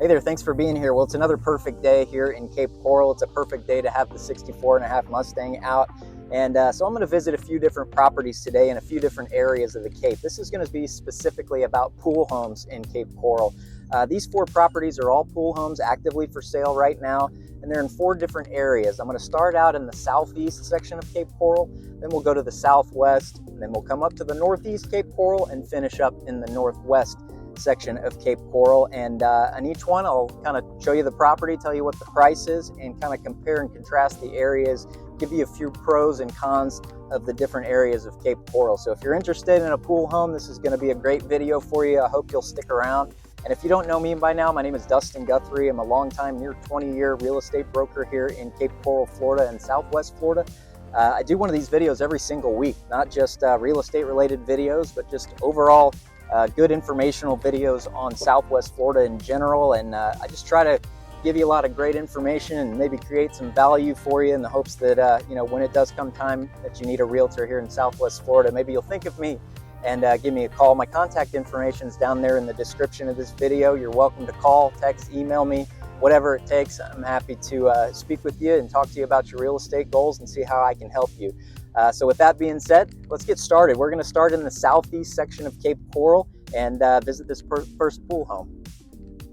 Hey there, thanks for being here. Well, it's another perfect day here in Cape Coral. It's a perfect day to have the 64.5 Mustang out. And so I'm going to visit a few different properties today in a few different areas of the Cape. This is going to be specifically about pool homes in Cape Coral. These 4 properties are all pool homes actively for sale right now, and they're in 4 different areas. I'm going to start out in the southeast section of Cape Coral, then we'll go to the southwest, and then we'll come up to the northeast Cape Coral and finish up in the northwest section of Cape Coral. And on each one I'll kind of show you the property, tell you what the price is, and kind of compare and contrast the areas, give you a few pros and cons of the different areas of Cape Coral. So if you're interested in a pool home, this is going to be a great video for you. I hope you'll stick around. And if you don't know me by now, my name is Dustin Guthrie. I'm a longtime, near 20-year real estate broker here in Cape Coral, Florida and Southwest Florida. I do one of these videos every single week, not just real estate related videos, but just overall good informational videos on Southwest Florida in general. And I just try to give you a lot of great information and maybe create some value for you in the hopes that, you know, when it does come time that you need a realtor here in Southwest Florida, maybe you'll think of me and give me a call. My contact information is down there in the description of this video. You're welcome to call, text, email me, whatever it takes. I'm happy to speak with you and talk to you about your real estate goals and see how I can help you. So with that being said, let's get started. We're going to start in the southeast section of Cape Coral and visit this first pool home.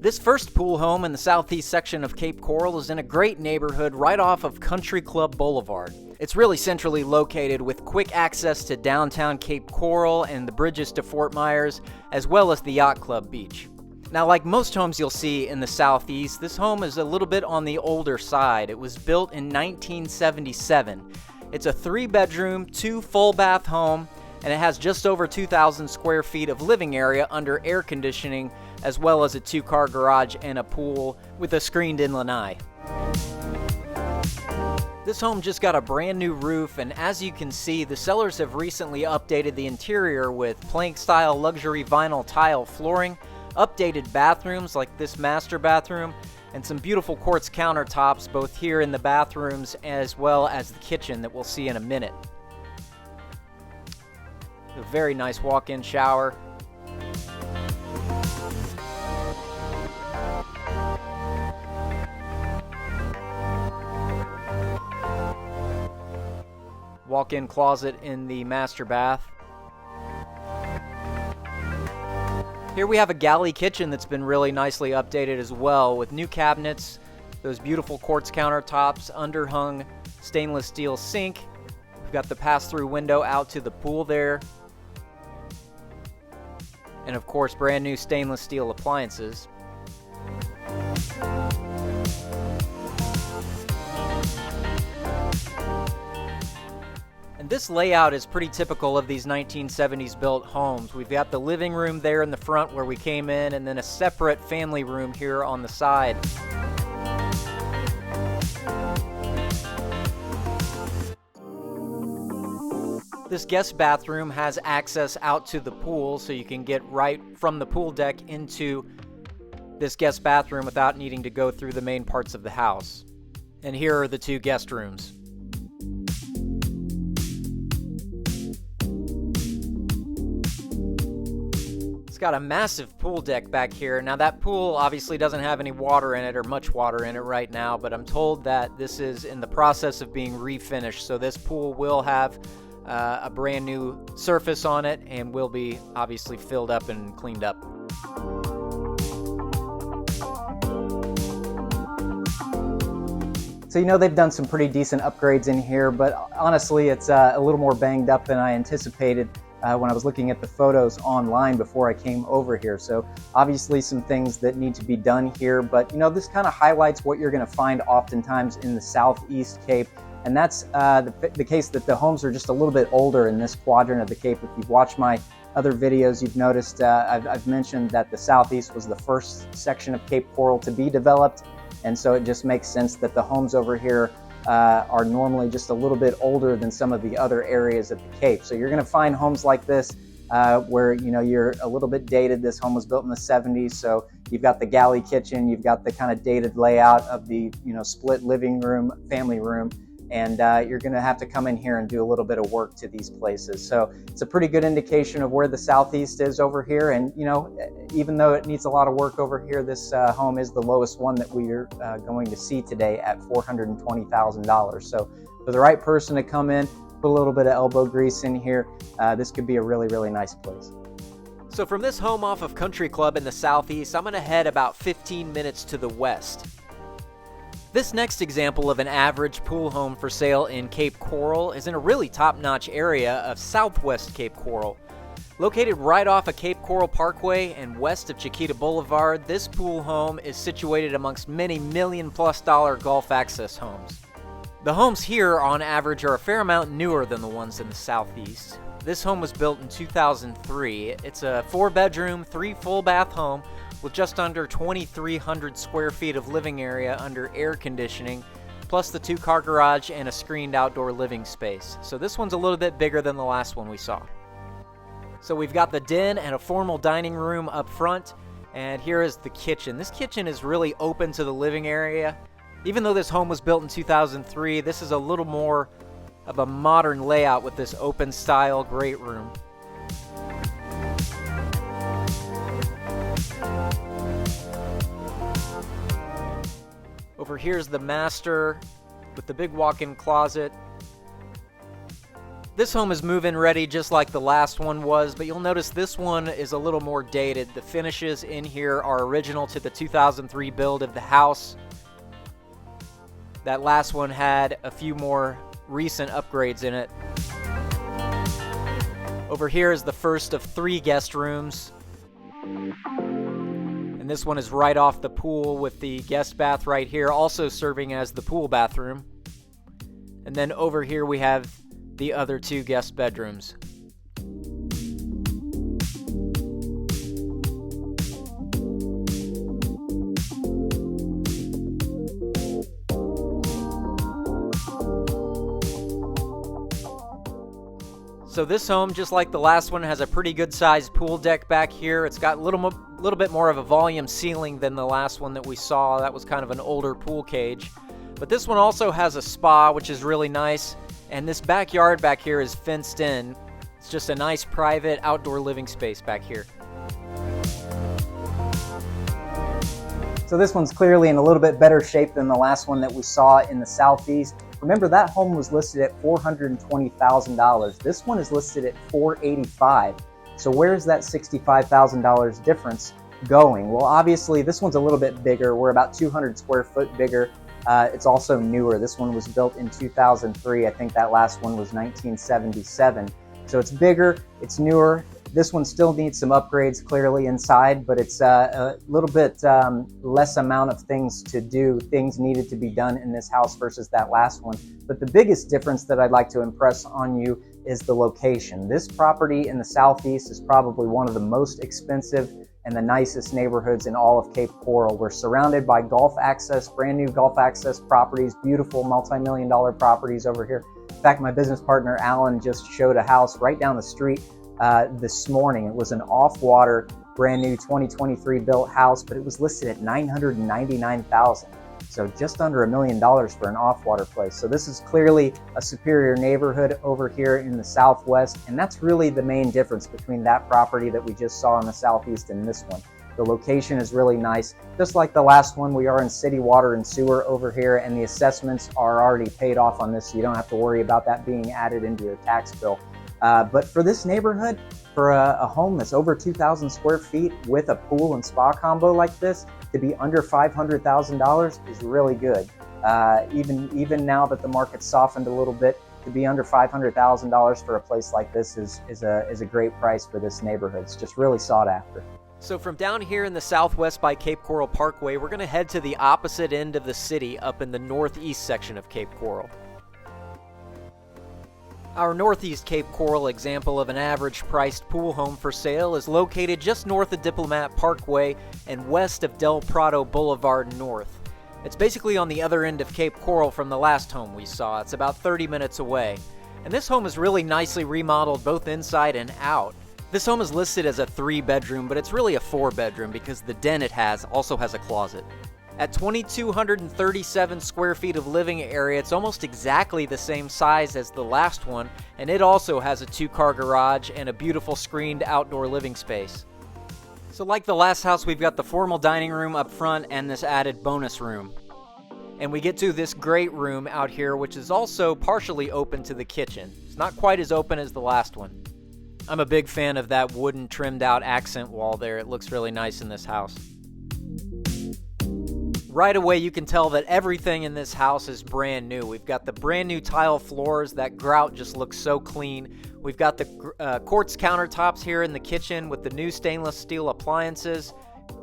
This first pool home in the southeast section of Cape Coral is in a great neighborhood right off of Country Club Boulevard. It's really centrally located with quick access to downtown Cape Coral and the bridges to Fort Myers, as well as the Yacht Club Beach. Now, like most homes you'll see in the southeast, this home is a little bit on the older side. It was built in 1977. It's a 3-bedroom, 2 full bath home, and it has just over 2,000 square feet of living area under air conditioning, as well as a 2-car garage and a pool with a screened-in lanai. This home just got a brand new roof, and as you can see, the sellers have recently updated the interior with plank-style luxury vinyl tile flooring, updated bathrooms like this master bathroom, and some beautiful quartz countertops both here in the bathrooms as well as the kitchen that we'll see in a minute. A very nice walk-in shower. Walk-in closet in the master bath. Here we have a galley kitchen that's been really nicely updated as well, with new cabinets, those beautiful quartz countertops, underhung stainless steel sink. We've got the pass-through window out to the pool there. And of course, brand new stainless steel appliances. And this layout is pretty typical of these 1970s built homes. We've got the living room there in the front where we came in, and then a separate family room here on the side. This guest bathroom has access out to the pool, so you can get right from the pool deck into this guest bathroom without needing to go through the main parts of the house. And here are the 2 guest rooms. It's got a massive pool deck back here. Now that pool obviously doesn't have any water in it or much water in it right now, but I'm told that this is in the process of being refinished, so this pool will have a brand new surface on it and will be obviously filled up and cleaned up. So you know they've done some pretty decent upgrades in here, but honestly it's a little more banged up than I anticipated when I was looking at the photos online before I came over here. So obviously some things that need to be done here, but you know, this kind of highlights what you're going to find oftentimes in the Southeast Cape. And that's the case that the homes are just a little bit older in this quadrant of the Cape. If you've watched my other videos, you've noticed I've mentioned that the Southeast was the first section of Cape Coral to be developed. And so it just makes sense that the homes over here are normally just a little bit older than some of the other areas of the Cape. So you're going to find homes like this where, you know, you're a little bit dated. This home was built in the 70s, so you've got the galley kitchen, you've got the kind of dated layout of the, you know, split living room, family room. and you're going to have to come in here and do a little bit of work to these places. So it's a pretty good indication of where the southeast is over here. And you know, even though it needs a lot of work over here, this home is the lowest one that we are going to see today at $420,000. So for the right person to come in, put a little bit of elbow grease in here, this could be a really, really nice place. So from this home off of Country Club in the southeast, I'm going to head about 15 minutes to the west. This next example of an average pool home for sale in Cape Coral is in a really top-notch area of southwest Cape Coral. Located right off of Cape Coral Parkway and west of Chiquita Boulevard, this pool home is situated amongst many million-plus-dollar Gulf access homes. The homes here, on average, are a fair amount newer than the ones in the southeast. This home was built in 2003. It's a 4-bedroom, 3 full-bath home with just under 2,300 square feet of living area under air conditioning, plus the 2-car garage and a screened outdoor living space. So this one's a little bit bigger than the last one we saw. So we've got the den and a formal dining room up front, and here is the kitchen. This kitchen is really open to the living area. Even though this home was built in 2003, this is a little more of a modern layout with this open style great room. Over here's the master with the big walk-in closet. This home is move-in ready just like the last one was, but you'll notice this one is a little more dated. The finishes in here are original to the 2003 build of the house. That last one had a few more recent upgrades in it. Over here is the first of 3 guest rooms. And this one is right off the pool with the guest bath right here, also serving as the pool bathroom. And then over here we have the other 2 guest bedrooms. So this home, just like the last one, has a pretty good sized pool deck back here. It's got a little bit more of a volume ceiling than the last one that we saw. That was kind of an older pool cage. But this one also has a spa, which is really nice. And this backyard back here is fenced in. It's just a nice private outdoor living space back here. So this one's clearly in a little bit better shape than the last one that we saw in the southeast. Remember, that home was listed at $420,000. This one is listed at $485,000. So where's that $65,000 difference going? Well, obviously this one's a little bit bigger. We're about 200 square foot bigger. It's also newer. This one was built in 2003. I think that last one was 1977. So it's bigger, it's newer. This one still needs some upgrades clearly inside, but it's a little bit less amount of things to do, things needed to be done in this house versus that last one. But the biggest difference that I'd like to impress on you is the location. This property in the southeast is probably one of the most expensive and the nicest neighborhoods in all of Cape Coral. We're surrounded by golf access, brand new golf access properties, beautiful multi-million-dollar properties over here. In fact, my business partner Alan just showed a house right down the street this morning. It was an off-water, brand new 2023 built house, but it was listed at $999,000. So just under $1 million for an off-water place. So this is clearly a superior neighborhood over here in the southwest, and that's really the main difference between that property that we just saw in the southeast and this one. The location is really nice. Just like the last one, we are in city water and sewer over here, and the assessments are already paid off on this, so you don't have to worry about that being added into your tax bill. But for this neighborhood, for a home that's over 2,000 square feet with a pool and spa combo like this, to be under $500,000 is really good. Even now that the market's softened a little bit, to be under $500,000 for a place like this is a great price for this neighborhood. It's just really sought after. So from down here in the southwest by Cape Coral Parkway, we're going to head to the opposite end of the city up in the northeast section of Cape Coral. Our northeast Cape Coral example of an average priced pool home for sale is located just north of Diplomat Parkway and west of Del Prado Boulevard North. It's basically on the other end of Cape Coral from the last home we saw. It's about 30 minutes away. And this home is really nicely remodeled both inside and out. This home is listed as a 3-bedroom, but it's really a 4-bedroom because the den it has also has a closet. At 2,237 square feet of living area, it's almost exactly the same size as the last one, and it also has a 2-car garage and a beautiful screened outdoor living space. So like the last house, we've got the formal dining room up front and this added bonus room. And we get to this great room out here, which is also partially open to the kitchen. It's not quite as open as the last one. I'm a big fan of that wooden trimmed out accent wall there. It looks really nice in this house. Right away, you can tell that everything in this house is brand new. We've got the brand new tile floors. That grout just looks so clean. We've got the quartz countertops here in the kitchen with the new stainless steel appliances.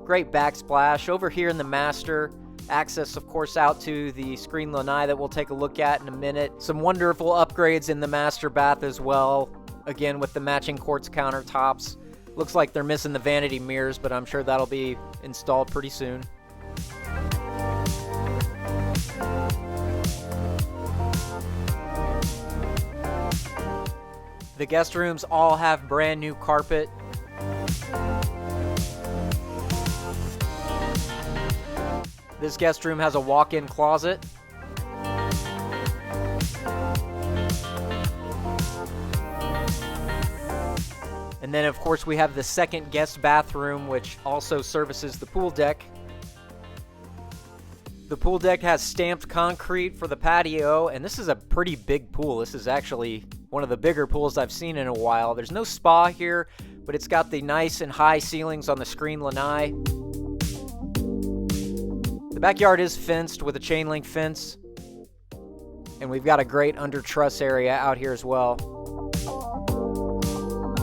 Great backsplash. Over here in the master, access, of course, out to the screen lanai that we'll take a look at in a minute. Some wonderful upgrades in the master bath as well. Again, with the matching quartz countertops. Looks like they're missing the vanity mirrors, but I'm sure that'll be installed pretty soon. The guest rooms all have brand new carpet. This guest room has a walk-in closet. And then, of course, we have the second guest bathroom, which also services the pool deck. The pool deck has stamped concrete for the patio, and this is a pretty big pool. This is actually one of the bigger pools I've seen in a while. There's no spa here, but it's got the nice and high ceilings on the screen lanai. The backyard is fenced with a chain link fence, and we've got a great under truss area out here as well.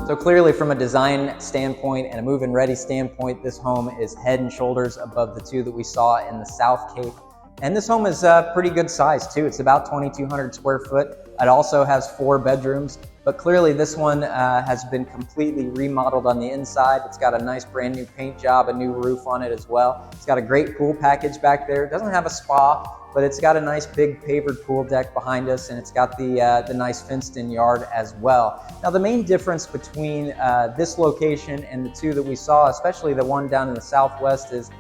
So clearly, from a design standpoint and a move-in ready standpoint, this home is head and shoulders above the two that we saw in the South Cape. And this home is pretty good size too. It's about 2,200 square foot. It also has 4 bedrooms, but clearly this one has been completely remodeled on the inside. It's got a nice brand new paint job, a new roof on it as well. It's got a great pool package back there. It doesn't have a spa, but it's got a nice big pavered pool deck behind us, and it's got the nice fenced in yard as well. Now the main difference between this location and the two that we saw, especially the one down in the southwest, is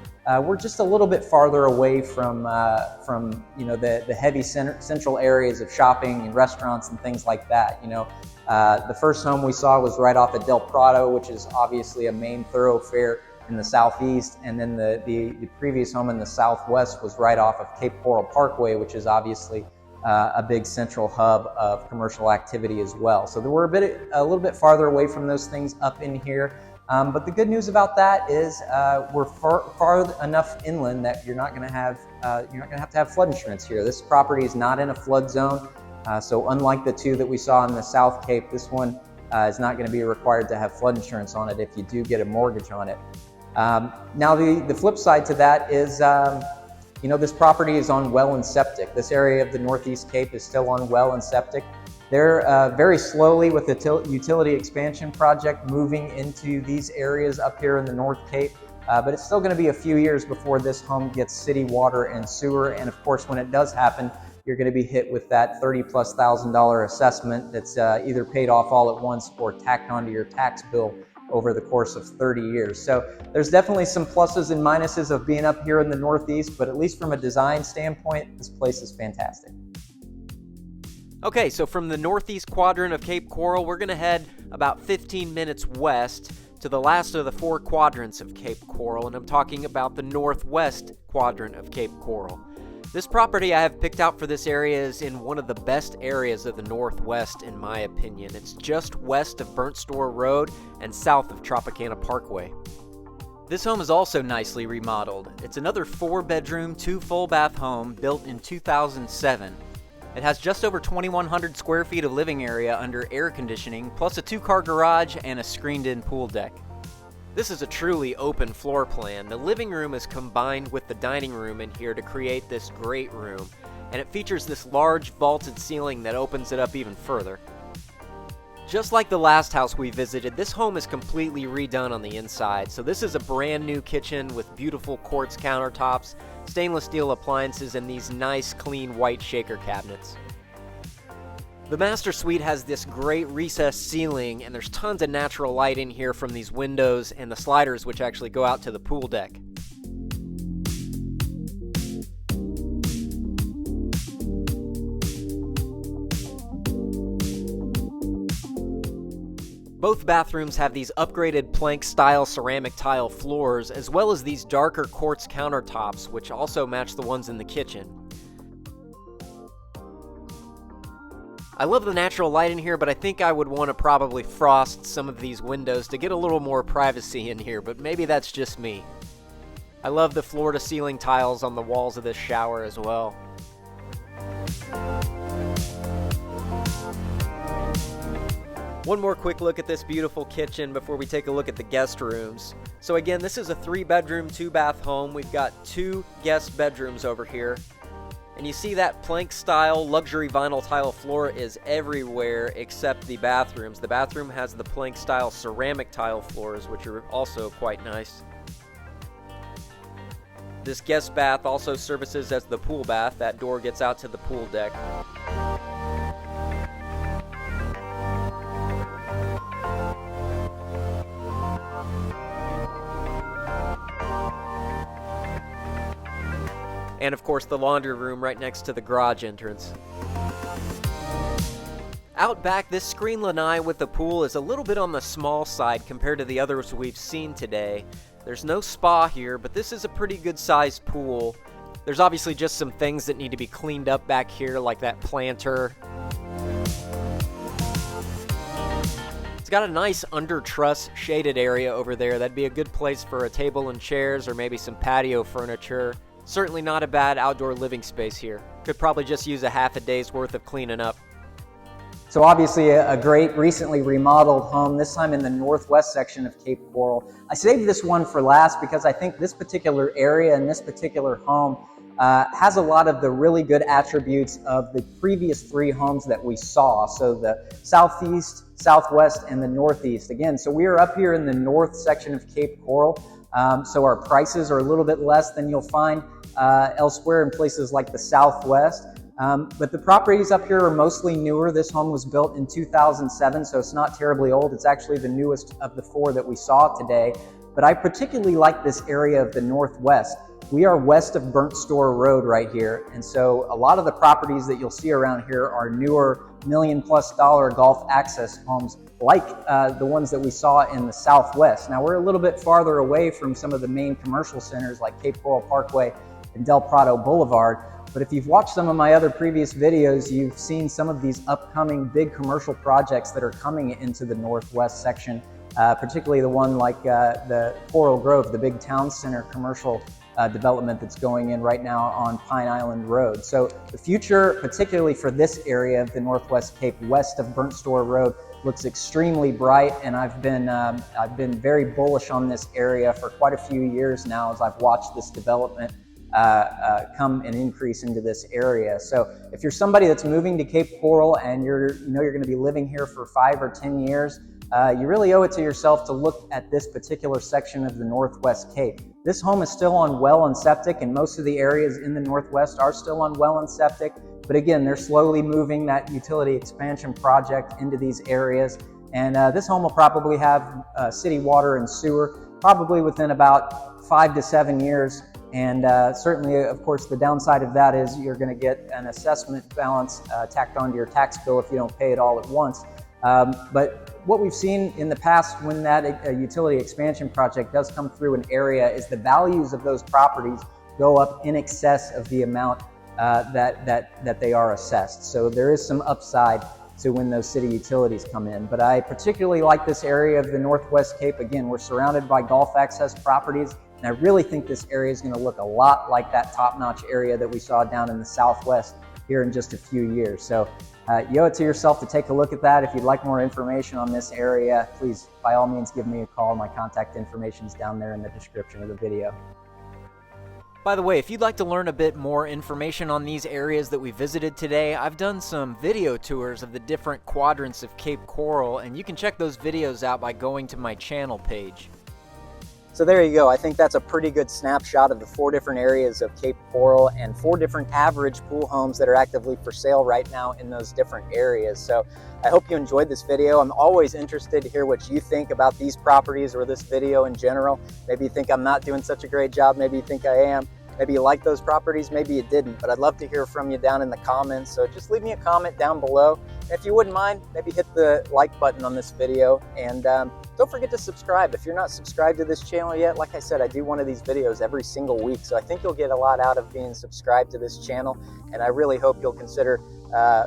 we're just a little bit farther away from the heavy central areas of shopping and restaurants and things like that. The first home we saw was right off of Del Prado, which is obviously a main thoroughfare in the southeast, and then the previous home in the southwest was right off of Cape Coral Parkway, which is obviously a big central hub of commercial activity as well. So we're a little bit farther away from those things up in here. But the good news about that is we're far enough inland that you're not going to have to have flood insurance here. This property is not in a flood zone, so unlike the two that we saw in the South Cape, this one is not going to be required to have flood insurance on it if you do get a mortgage on it. Now the flip side to that is this property is on well and septic. This area of the Northeast Cape is still on well and septic. They're very slowly, with the utility expansion project, moving into these areas up here in the North Cape, but it's still going to be a few years before this home gets city water and sewer. And of course, when it does happen, you're going to be hit with that $30,000+ assessment that's either paid off all at once or tacked onto your tax bill over the course of 30 years. So there's definitely some pluses and minuses of being up here in the Northeast, but at least from a design standpoint, this place is fantastic. Okay, so from the northeast quadrant of Cape Coral, we're going to head about 15 minutes west to the last of the 4 quadrants of Cape Coral, and I'm talking about the northwest quadrant of Cape Coral. This property I have picked out for this area is in one of the best areas of the Northwest, in my opinion. It's just west of Burnt Store Road and south of Tropicana Parkway. This home is also nicely remodeled. It's another 4-bedroom, 2 full-bath home built in 2007. It has just over 2,100 square feet of living area under air conditioning, plus a 2-car garage and a screened-in pool deck. This is a truly open floor plan. The living room is combined with the dining room in here to create this great room, and it features this large vaulted ceiling that opens it up even further. Just like the last house we visited, this home is completely redone on the inside. So this is a brand new kitchen with beautiful quartz countertops, stainless steel appliances, and these nice clean white shaker cabinets. The master suite has this great recessed ceiling, and there's tons of natural light in here from these windows and the sliders which actually go out to the pool deck. Both bathrooms have these upgraded plank-style ceramic tile floors, as well as these darker quartz countertops, which also match the ones in the kitchen. I love the natural light in here, but I think I would want to probably frost some of these windows to get a little more privacy in here, but maybe that's just me. I love the floor-to-ceiling tiles on the walls of this shower as well. One more quick look at this beautiful kitchen before we take a look at the guest rooms. So again, this is a 3-bedroom, 2-bath home. We've got 2 guest bedrooms over here. And you see that plank-style luxury vinyl tile floor is everywhere except the bathrooms. The bathroom has the plank-style ceramic tile floors, which are also quite nice. This guest bath also services as the pool bath. That door gets out to the pool deck. And of course the laundry room right next to the garage entrance. Out back, this screen lanai with the pool is a little bit on the small side compared to the others we've seen today. There's no spa here, but this is a pretty good sized pool. There's obviously just some things that need to be cleaned up back here, like that planter. It's got a nice under truss shaded area over there. That'd be a good place for a table and chairs or maybe some patio furniture. Certainly not a bad outdoor living space here. Could probably just use a half a day's worth of cleaning up. So obviously a great recently remodeled home, this time in the northwest section of Cape Coral. I saved this one for last because I think this particular area and this particular home has a lot of the really good attributes of the previous 3 homes that we saw. So the southeast, southwest, and the northeast. Again, so we are up here in the north section of Cape Coral. So our prices are a little bit less than you'll find elsewhere in places like the southwest. But the properties up here are mostly newer. This home was built in 2007, so it's not terribly old. It's actually the newest of the 4 that we saw today. But I particularly like this area of the northwest. We are west of Burnt Store Road right here, and so a lot of the properties that you'll see around here are newer $1 million+ golf access homes like the ones that we saw in the southwest. Now we're a little bit farther away from some of the main commercial centers like Cape Coral Parkway and Del Prado Boulevard, but if you've watched some of my other previous videos, you've seen some of these upcoming big commercial projects that are coming into the northwest section, particularly the one like the Coral Grove, the big town center commercial development that's going in right now on Pine Island Road. So the future, particularly for this area of the Northwest Cape west of Burnt Store Road, looks extremely bright, and I've been very bullish on this area for quite a few years now as I've watched this development come and increase into this area. So if you're somebody that's moving to Cape Coral and you're going to be living here for 5 or 10 years, you really owe it to yourself to look at this particular section of the Northwest Cape. This home is still on well and septic, and most of the areas in the Northwest are still on well and septic. But again, they're slowly moving that utility expansion project into these areas. And this home will probably have city water and sewer probably within about 5 to 7 years. And certainly, of course, the downside of that is you're going to get an assessment balance tacked onto your tax bill if you don't pay it all at once. But what we've seen in the past when that utility expansion project does come through an area is the values of those properties go up in excess of the amount that they are assessed. So there is some upside to when those city utilities come in. But I particularly like this area of the Northwest Cape. Again, we're surrounded by golf access properties, and I really think this area is going to look a lot like that top-notch area that we saw down in the Southwest here in just a few years. So you owe it to yourself to take a look at that. If you'd like more information on this area, please, by all means, give me a call. My contact information is down there in the description of the video. By the way, if you'd like to learn a bit more information on these areas that we visited today, I've done some video tours of the different quadrants of Cape Coral, and you can check those videos out by going to my channel page. So there you go. I think that's a pretty good snapshot of the 4 different areas of Cape Coral and 4 different average pool homes that are actively for sale right now in those different areas. So I hope you enjoyed this video. I'm always interested to hear what you think about these properties or this video in general. Maybe you think I'm not doing such a great job. Maybe you think I am. Maybe you like those properties, maybe you didn't, but I'd love to hear from you down in the comments. So just leave me a comment down below. And if you wouldn't mind, maybe hit the like button on this video, and don't forget to subscribe. If you're not subscribed to this channel yet, like I said, I do one of these videos every single week, so I think you'll get a lot out of being subscribed to this channel, and I really hope you'll consider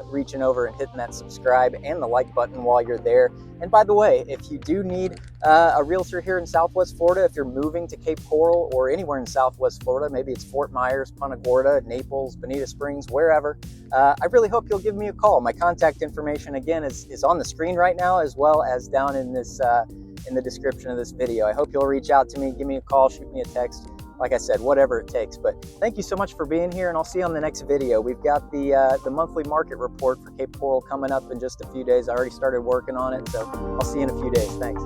reaching over and hitting that subscribe and the like button while you're there. And by the way, if you do need a realtor here in Southwest Florida, if you're moving to Cape Coral or anywhere in Southwest Florida, maybe it's Fort Myers, Punta Gorda, Naples, Bonita Springs, wherever, I really hope you'll give me a call. My contact information, again, is on the screen right now, as well as down in this in the description of this video. I hope you'll reach out to me, give me a call, shoot me a text. Like I said, whatever it takes. But thank you so much for being here, and I'll see you on the next video. We've got the monthly market report for Cape Coral coming up in just a few days. I already started working on it, so I'll see you in a few days. Thanks.